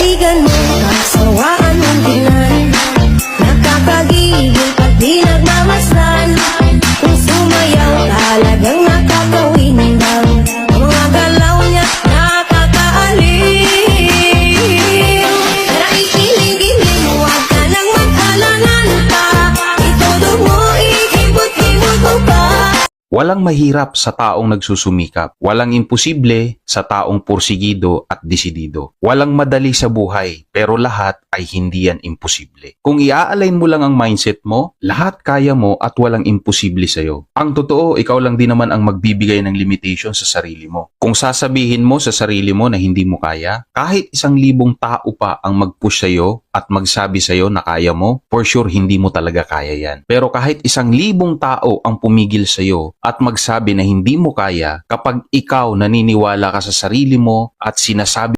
Kaibigan mo, kasawaan mong tingnan, nakakagigil pag di nagmamasdan. Kung sumayaw, talagang nakakawindang, ang mga galaw niya nakakaaliw. Naikilig-ilig, huwag ka nang mag-alangan pa, itulog mo, iibot-ibot mo pa. Walang mahirap sa taong nagsusumikap. Walang imposible sa taong porsigido at desidido. Walang madali sa buhay, pero lahat ay hindi yan imposible. Kung i-align mo lang ang mindset mo, lahat kaya mo at walang imposible sa'yo. Ang totoo, ikaw lang din naman ang magbibigay ng limitation sa sarili mo. Kung sasabihin mo sa sarili mo na hindi mo kaya, kahit 1,000 tao pa ang mag-push sa'yo at magsabi sa'yo na kaya mo, for sure hindi mo talaga kaya yan. Pero kahit 1,000 tao ang pumigil sa'yo at magsabi na hindi mo kaya, kapag ikaw naniniwala ka sa sarili mo at sinasabi